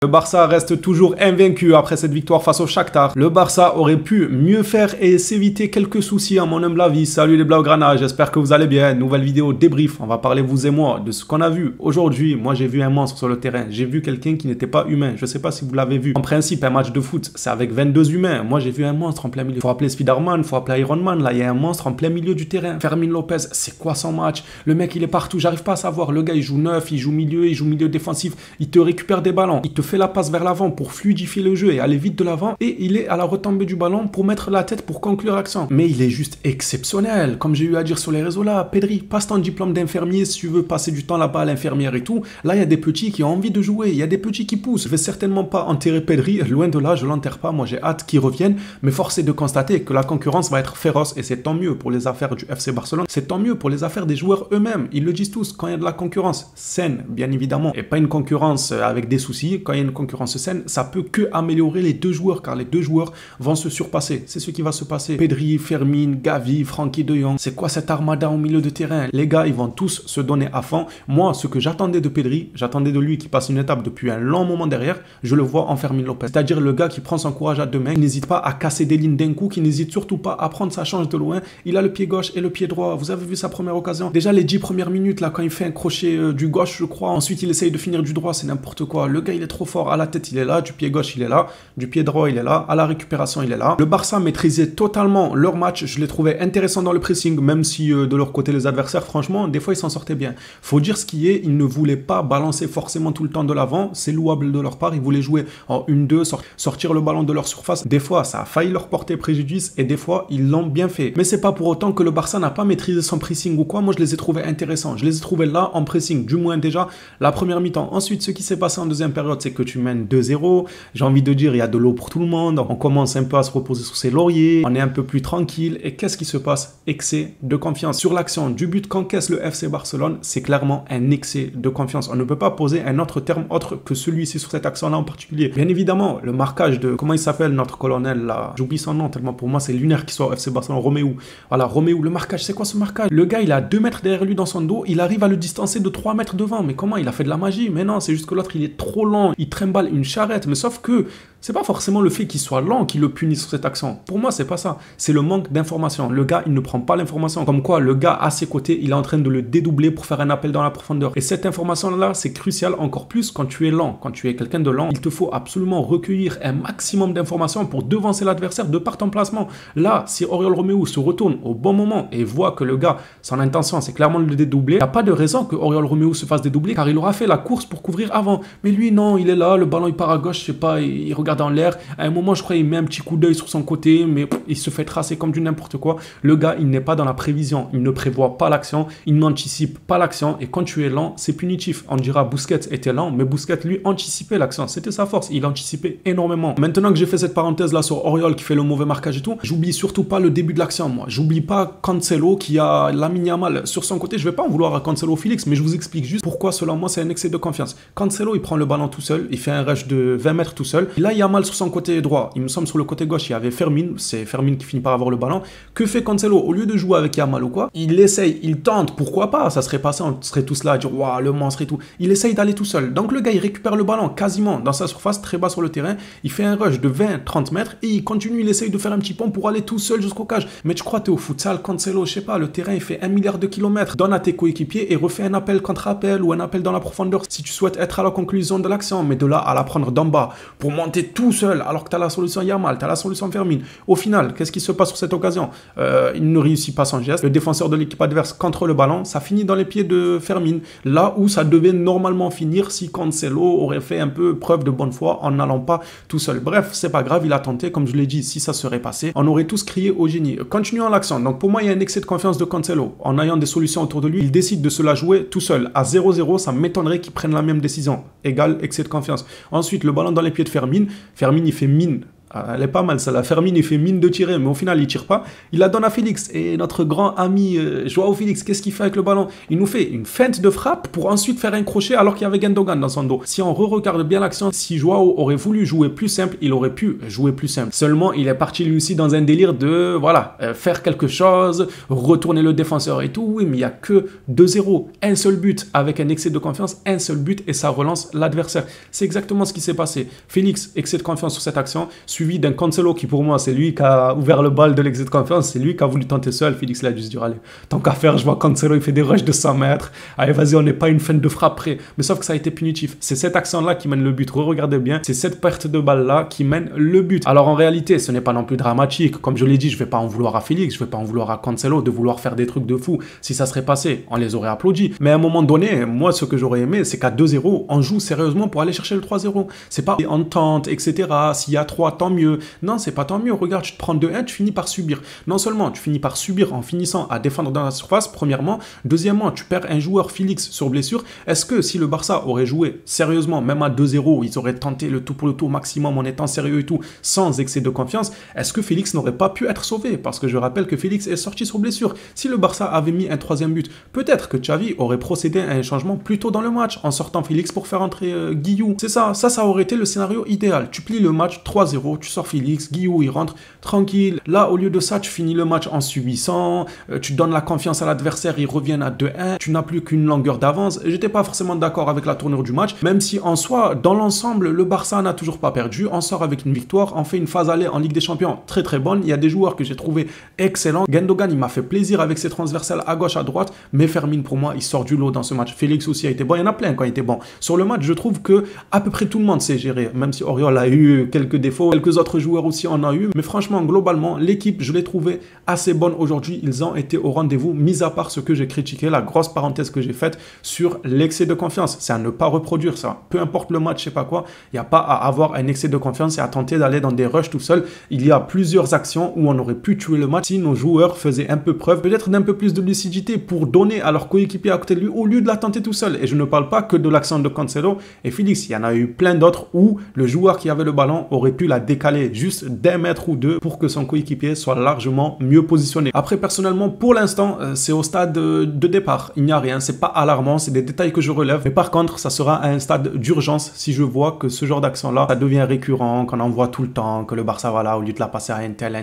Le Barça reste toujours invaincu après cette victoire face au Shakhtar. Le Barça aurait pu mieux faire et s'éviter quelques soucis à mon humble avis. Salut les Blaugrana, j'espère que vous allez bien. Nouvelle vidéo débrief, on va parler vous et moi de ce qu'on a vu. Aujourd'hui, moi j'ai vu un monstre sur le terrain. J'ai vu quelqu'un qui n'était pas humain. Je sais pas si vous l'avez vu. En principe, un match de foot, c'est avec 22 humains. Moi j'ai vu un monstre en plein milieu. Faut appeler Spider-Man, faut appeler Iron Man. Là, il y a un monstre en plein milieu du terrain. Fermin Lopez, c'est quoi son match? Le mec il est partout, j'arrive pas à savoir. Le gars il joue neuf, il joue milieu défensif. Il te récupère des ballons, il te fait la passe vers l'avant pour fluidifier le jeu et aller vite de l'avant, et il est à la retombée du ballon pour mettre la tête pour conclure l'action. Mais il est juste exceptionnel, comme j'ai eu à dire sur les réseaux là. Pedri, passe ton diplôme d'infirmier si tu veux passer du temps là-bas à l'infirmière et tout. Là, il y a des petits qui ont envie de jouer, il y a des petits qui poussent. Je vais certainement pas enterrer Pedri, loin de là, je l'enterre pas, moi j'ai hâte qu'il revienne, mais force est de constater que la concurrence va être féroce, et c'est tant mieux pour les affaires du FC Barcelone, c'est tant mieux pour les affaires des joueurs eux-mêmes. Ils le disent tous, quand il y a de la concurrence saine, bien évidemment, et pas une concurrence avec des soucis, quand il y a une concurrence saine, ça peut que améliorer les deux joueurs, car les deux joueurs vont se surpasser. C'est ce qui va se passer. Pedri, Fermin, Gavi, Frenkie de Jong. C'est quoi cette armada au milieu de terrain? Les gars, ils vont tous se donner à fond. Moi, ce que j'attendais de Pedri, j'attendais de lui qui passe une étape depuis un long moment derrière, je le vois en Fermin Lopez. C'est-à-dire le gars qui prend son courage à deux mains, qui n'hésite pas à casser des lignes d'un coup, qui n'hésite surtout pas à prendre sa chance de loin. Il a le pied gauche et le pied droit. Vous avez vu sa première occasion? Déjà les 10 premières minutes, là, quand il fait un crochet du gauche, je crois. Ensuite, il essaye de finir du droit, c'est n'importe quoi. Le gars, il est trop fort. À la tête, il est là. Du pied gauche, il est là. Du pied droit, il est là. À la récupération, il est là. Le Barça maîtrisait totalement leur match. Je les trouvais intéressants dans le pressing, même si de leur côté, les adversaires, franchement, des fois, ils s'en sortaient bien. Faut dire ce qui est, ils ne voulaient pas balancer forcément tout le temps de l'avant. C'est louable de leur part. Ils voulaient jouer en 1-2, sortir le ballon de leur surface. Des fois, ça a failli leur porter préjudice et des fois, ils l'ont bien fait. Mais c'est pas pour autant que le Barça n'a pas maîtrisé son pressing ou quoi. Moi, je les ai trouvés intéressants. Je les ai trouvés là en pressing, du moins déjà la première mi-temps. Ensuite, ce qui s'est passé en deuxième période, c'est que tu mènes 2-0. J'ai envie de dire, il y a de l'eau pour tout le monde. On commence un peu à se reposer sur ses lauriers. On est un peu plus tranquille. Et qu'est-ce qui se passe? Excès de confiance. Sur l'action du but qu'encaisse le FC Barcelone, c'est clairement un excès de confiance. On ne peut pas poser un autre terme autre que celui-ci sur cette action-là en particulier. Bien évidemment, le marquage de, comment il s'appelle notre colonel là? J'oublie son nom tellement pour moi c'est lunaire qui soit au FC Barcelone. Roméo. Voilà, Roméo, le marquage, c'est quoi ce marquage? Le gars, il a 2 mètres derrière lui dans son dos. Il arrive à le distancer de 3 mètres devant. Mais comment? Il a fait de la magie? Mais non, c'est juste que l'autre, il est trop lent. Il trimballe une charrette. Mais sauf que c'est pas forcément le fait qu'il soit lent qui le punit sur cette action. Pour moi, c'est pas ça. C'est le manque d'information. Le gars, il ne prend pas l'information. Comme quoi, le gars à ses côtés, il est en train de le dédoubler pour faire un appel dans la profondeur. Et cette information-là, c'est crucial encore plus quand tu es lent. Quand tu es quelqu'un de lent, il te faut absolument recueillir un maximum d'informations pour devancer l'adversaire de par ton placement. Là, si Oriol Roméo se retourne au bon moment et voit que le gars, son intention, c'est clairement de le dédoubler, il n'y a pas de raison que Oriol Roméo se fasse dédoubler car il aura fait la course pour couvrir avant. Mais lui, non, il est là, le ballon il part à gauche, je sais pas, il regarde en l'air. À un moment, je crois, il met un petit coup d'œil sur son côté, mais il se fait tracer comme du n'importe quoi. Le gars, il n'est pas dans la prévision, il ne prévoit pas l'action, il n'anticipe pas l'action. Et quand tu es lent, c'est punitif. On dira Busquets était lent, mais Busquets, lui, anticipait l'action. C'était sa force, il anticipait énormément. Maintenant que j'ai fait cette parenthèse là sur Oriol qui fait le mauvais marquage et tout, j'oublie surtout pas le début de l'action, moi. J'oublie pas Cancelo qui a Lamine Yamal sur son côté. Je vais pas en vouloir à Cancelo Félix, mais je vous explique juste pourquoi, selon moi, c'est un excès de confiance. Cancelo, il prend le ballon tout seul, il fait un rush de 20 mètres tout seul. Là, Yamal sur son côté droit, il me semble sur le côté gauche, il y avait Fermin, c'est Fermin qui finit par avoir le ballon. Que fait Cancelo? Au lieu de jouer avec Yamal ou quoi, il essaye, il tente, pourquoi pas, ça serait passé, on serait tous là à dire waouh, le monstre et tout. Il essaye d'aller tout seul. Donc le gars, il récupère le ballon quasiment dans sa surface, très bas sur le terrain, il fait un rush de 20-30 mètres et il continue, il essaye de faire un petit pont pour aller tout seul jusqu'au cage. Mais tu crois, t'es au futsal, Cancelo, je sais pas, le terrain, il fait 1 milliard de kilomètres. Donne à tes coéquipiers et refais un appel contre appel ou un appel dans la profondeur si tu souhaites être à la conclusion de l'action, mais de là à la prendre d'en bas pour monter tout seul alors que t'as la solution Yamal, t'as la solution Fermin. Au final, qu'est-ce qui se passe sur cette occasion? Il ne réussit pas son geste. Le défenseur de l'équipe adverse contrôle le ballon. Ça finit dans les pieds de Fermin. Là où ça devait normalement finir si Cancelo aurait fait un peu preuve de bonne foi en n'allant pas tout seul. Bref, c'est pas grave, il a tenté. Comme je l'ai dit, si ça serait passé, on aurait tous crié au génie. Continuons l'action. Donc pour moi, il y a un excès de confiance de Cancelo. En ayant des solutions autour de lui, il décide de se la jouer tout seul. À 0-0, ça m'étonnerait qu'il prenne la même décision. Égal excès de confiance. Ensuite, le ballon dans les pieds de Fermin. Fermin, il fait mine Elle est pas mal, ça. La Fermin, il fait mine de tirer, mais au final, il tire pas. Il la donne à Félix. Et notre grand ami Joao Félix, qu'est-ce qu'il fait avec le ballon? Il nous fait une feinte de frappe pour ensuite faire un crochet alors qu'il y avait Gundogan dans son dos. Si on re-regarde bien l'action, si Joao aurait voulu jouer plus simple, il aurait pu jouer plus simple. Seulement, il est parti lui aussi dans un délire de, voilà, faire quelque chose, retourner le défenseur et tout. Oui, mais il n'y a que 2-0. Un seul but avec un excès de confiance, un seul but et ça relance l'adversaire. C'est exactement ce qui s'est passé. Félix, excès de confiance sur cette action, suivi d'un Cancelo qui pour moi, c'est lui qui a ouvert le bal de l'excès de confiance, c'est lui qui a voulu tenter seul. Félix l'a dû se dire, allez, tant qu'à faire, je vois Cancelo, il fait des rushs de 100 mètres. Allez, vas-y, on n'est pas une feinte de frappe près. Mais sauf que ça a été punitif. C'est cette action-là qui mène le but. Regardez bien, c'est cette perte de balle-là qui mène le but. Alors en réalité, ce n'est pas non plus dramatique. Comme je l'ai dit, je ne vais pas en vouloir à Félix, je ne vais pas en vouloir à Cancelo de vouloir faire des trucs de fou. Si ça serait passé, on les aurait applaudis. Mais à un moment donné, moi, ce que j'aurais aimé, c'est qu'à 2-0, on joue sérieusement pour aller chercher le 3-0. C'est pas en tente, etc. S'il y a 3, tant mieux. Non, c'est pas tant mieux. Regarde, tu te prends 2-1, tu finis par subir. Non seulement tu finis par subir en finissant à défendre dans la surface, premièrement. Deuxièmement, tu perds un joueur Félix sur blessure. Est-ce que si le Barça aurait joué sérieusement, même à 2-0, ils auraient tenté le tout pour le tout au maximum en étant sérieux et tout, sans excès de confiance, est-ce que Félix n'aurait pas pu être sauvé? Parce que je rappelle que Félix est sorti sur blessure. Si le Barça avait mis un 3e but, peut-être que Xavi aurait procédé à un changement plus tôt dans le match, en sortant Félix pour faire entrer Guillou. C'est ça, ça aurait été le scénario idéal. Tu plies le match 3-0, tu sors Félix, Guillou il rentre tranquille. Là, au lieu de ça, tu finis le match en subissant, tu donnes la confiance à l'adversaire, ils reviennent à 2-1, tu n'as plus qu'une longueur d'avance. J'étais pas forcément d'accord avec la tournure du match, même si en soi, dans l'ensemble, le Barça n'a toujours pas perdu. On sort avec une victoire, on fait une phase aller en Ligue des Champions très très bonne. Il y a des joueurs que j'ai trouvé excellents. Gundogan, il m'a fait plaisir avec ses transversales à gauche, à droite, mais Fermin, pour moi, il sort du lot dans ce match. Félix aussi a été bon, il y en a plein quand il était bon. Sur le match, je trouve que à peu près tout le monde s'est géré, même si Oriol a eu quelques défauts, quelques autres joueurs aussi en ont eu, mais franchement, globalement, l'équipe, je l'ai trouvée assez bonne aujourd'hui. Ils ont été au rendez-vous, mis à part ce que j'ai critiqué, la grosse parenthèse que j'ai faite sur l'excès de confiance. C'est à ne pas reproduire ça. Peu importe le match, je sais pas quoi, il n'y a pas à avoir un excès de confiance et à tenter d'aller dans des rushs tout seul. Il y a plusieurs actions où on aurait pu tuer le match si nos joueurs faisaient un peu preuve, peut-être d'un peu plus de lucidité pour donner à leur coéquipier à côté de lui au lieu de la tenter tout seul. Et je ne parle pas que de l'action de Cancelo et Félix. Il y en a eu plein d'autres où le joueur qui avait le ballon aurait pu la décaler juste d'1 mètre ou 2 pour que son coéquipier soit largement mieux positionné. Après, personnellement, pour l'instant, c'est au stade de départ. Il n'y a rien, c'est pas alarmant, c'est des détails que je relève. Mais par contre, ça sera à un stade d'urgence si je vois que ce genre d'action-là, ça devient récurrent, qu'on en voit tout le temps, que le Barça, voilà, au lieu de la passer à un tel,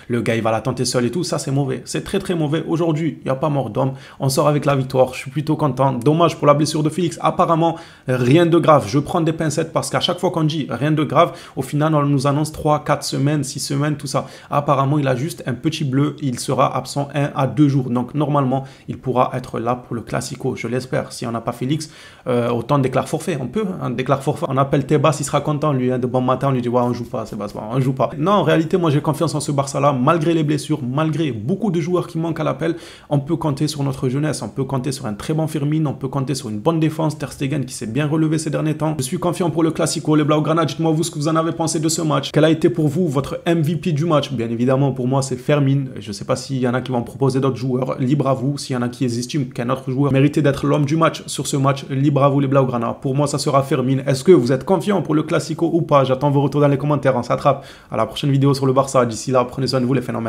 le gars, il va la tenter seul et tout. Ça, c'est mauvais. C'est très, très mauvais. Aujourd'hui, il n'y a pas mort d'homme. On sort avec la victoire. Je suis plutôt content. Dommage pour la blessure de Félix. Apparemment, rien de grave. Je prends des pincettes parce qu'à chaque fois qu'on dit rien de grave, au final, on nous annonce 3, 4 semaines, 6 semaines, tout ça. Apparemment, il a juste un petit bleu. Il sera absent 1 à 2 jours. Donc, normalement, il pourra être là pour le Classico. Je l'espère. Si on n'a pas Félix, autant déclare forfait. On peut, on déclare forfait. On appelle Tebas, il sera content, lui. Hein, de bon matin, on lui dit, ouais, on joue pas, Sébastien, on joue pas. Non, en réalité, moi, j'ai confiance en ce Barça-là. Malgré les blessures, malgré beaucoup de joueurs qui manquent à l'appel, on peut compter sur notre jeunesse. On peut compter sur un très bon Firmin. On peut compter sur une bonne défense. Ter Stegen qui s'est bien relevé ces derniers temps. Je suis confiant pour le Classico. Les Blaugrana, dites-moi vous ce que vous en avez pensé de ce match. Quel a été pour vous votre MVP du match? Bien évidemment, pour moi, c'est Firmin. Je ne sais pas s'il y en a qui vont proposer d'autres joueurs. Libre à vous. S'il y en a qui estiment qu'un autre joueur méritait d'être l'homme du match sur ce match, libre à vous les Blaugrana. Pour moi, ça sera Firmin. Est-ce que vous êtes confiant pour le Classico ou pas? J'attends vos retours dans les commentaires. On s'attrape à la prochaine vidéo sur le Barça. D'ici là, prenez soin de vous les phénomènes.